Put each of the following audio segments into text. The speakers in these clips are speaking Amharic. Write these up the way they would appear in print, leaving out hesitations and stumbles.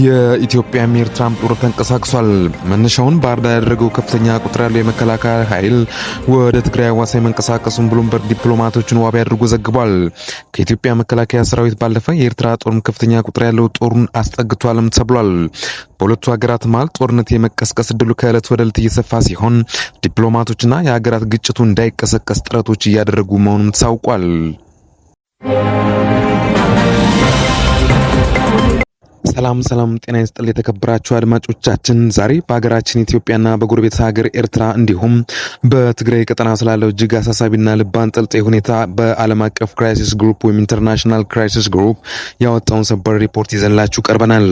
የኢትዮጵያ ኤርትራም ጦር ተንቀሳቅሷል። መነሻውን ባህር ዳር ያደረገው ከፍተኛ ቁጥር ያለው የመከላከያ ኃይል ወደ ትግራይ አዋሳኝ መንቀሳቀሱን ብሉምበርግ ዲፕሎማቶችን ዋቢ አድርጎ ዘግቧል። ከኢትዮጵያ መከላከያ ሰራዊት ባለፈ የኤርትራ ጦርም ከፍተኛ ቁጥር ያለው ጦሩን አስጠግቷልም ተብሏል። በሁለቱ ሀገራት መሃል ጦርነት የመቀስቀስ እድሉ ከዕለት ወደ ዕለት እየሰፋ ሲሆን ዲፕሎማቶችና የሀገራት ግጭቱ እንዳይቀሰቀስ ጥረቶች እያደረጉ መሆኑን ታውቋል። ሰላም ጤና ይስጥል የተከበራችሁ አድማጮቻችን፣ ዛሬ በሀገራችን ኢትዮጵያና በጎረቤት ሀገር ኤርትራ እንዲሁም በትግራይ ቀጠና ስላለው እጅግ አሳሳቢና ልብ አንጠልጣይ ሁኔታ በዓለም አቀፍ ክራይሲስ ግሩፕ ወይም ኢንተርናሽናል ክራይሲስ ግሩፕ ያወጣውን ሰበር ሪፖርት ይዘንላችሁ ቀርበናል።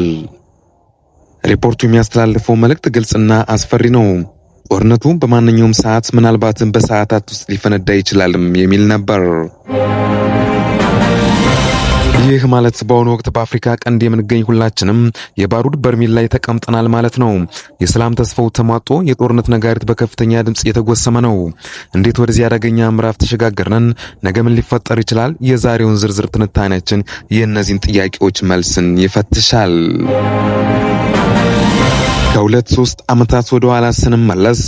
ሪፖርቱ የሚያስተላልፈው መልእክት ግልጽና አስፈሪ ነው። ጦርነቱ በማንኛውም ሰዓት ምናልባትም በሰዓታት ውስጥ ሊፈነዳ ይችላልም የሚል ነበር። ይህ ማለት በአሁኑ ወቅት በአፍሪካ ቀንድ የምንገኝ ሁላችንም የባሩድ በርሜል ላይ ተቀምጠናል ማለት ነው። የሰላም ተስፋው ተሟጦ የጦርነት ነጋሪት በከፍተኛ ድምጽ እየተጎሰመ ነው። እንዴት ወደዚህ አደገኛ ምዕራፍ ተሸጋገርነን? ነገ ምን ሊፈጠር ይችላል? የዛሬውን ዝርዝር ትንታኔያችን የእነዚህን ጥያቄዎች መልስን ይፈትሻል። ከ2-3 ዓመታት ወደ ኋላ ስንመለስ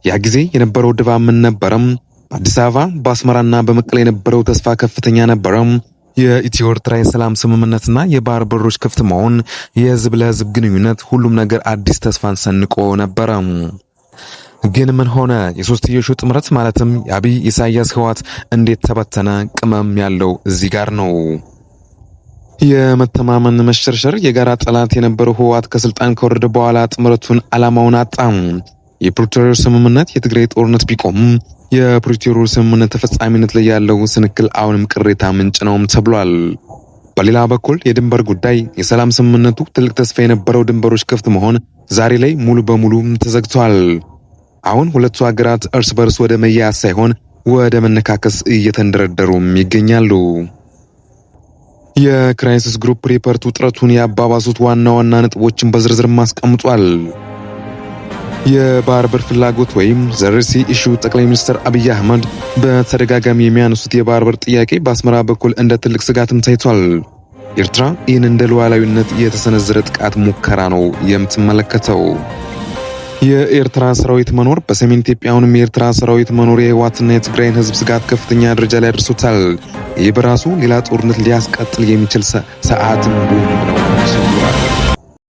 ያ ጊዜ የነበረው ድባብ ምን ነበረም? በአዲስ አበባ በአስመራና በመቀሌ የነበረው ተስፋ ከፍተኛ ነበረም። የኢትዮ ኤርትራ የሰላም ስምምነትና የባህር በሮች ክፍት መሆን፣ የህዝብ ለህዝብ ግንኙነት፣ ሁሉም ነገር አዲስ ተስፋን ሰንቆ ነበረ። ግን ምን ሆነ? የሶስትዮሹ ጥምረት ማለትም የአብይ ኢሳያስ ህወሓት እንዴት ተበተነ? ቅመም ያለው እዚህ ጋር ነው። የመተማመን መሸርሸር፣ የጋራ ጠላት የነበረው ህወሓት ከስልጣን ከወረደ በኋላ ጥምረቱን ዓላማውን አጣ። የፕሪቶሪያው ስምምነት የትግራይ ጦርነት ቢቆም የፕሪቶሪያው ስምምነት ተፈጻሚነት ላይ ያለው ስንክል አሁንም ቅሬታ ምንጭ ነውም ተብሏል። በሌላ በኩል የድንበር ጉዳይ፣ የሰላም ስምምነቱ ትልቅ ተስፋ የነበረው ድንበሮች ክፍት መሆን ዛሬ ላይ ሙሉ በሙሉ ተዘግቷል። አሁን ሁለቱ ሀገራት እርስ በርስ ወደ መያያዝ ሳይሆን ወደ መነካከስ እየተንደረደሩም ይገኛሉ። የክራይሲስ ግሩፕ ሪፖርት ውጥረቱን ያባባሱት ዋና ዋና ነጥቦችን በዝርዝር አስቀምጧል። የባህር በር ፍላጎት ወይም ዘርሲ ኢሹ፣ ጠቅላይ ሚኒስትር አብይ አህመድ በተደጋጋሚ የሚያነሱት የባህር በር ጥያቄ በአስመራ በኩል እንደ ትልቅ ስጋትም ታይቷል። ኤርትራ ይህን እንደ ሉዓላዊነት የተሰነዘረ ጥቃት ሙከራ ነው የምትመለከተው። የኤርትራ ሰራዊት መኖር በሰሜን ኢትዮጵያ አሁንም የኤርትራ ሰራዊት መኖር የህወሓትና የትግራይን ህዝብ ስጋት ከፍተኛ ደረጃ ላይ አድርሶታል። ይህ በራሱ ሌላ ጦርነት ሊያስቀጥል የሚችል ሰዓትም ቦምብ ነው።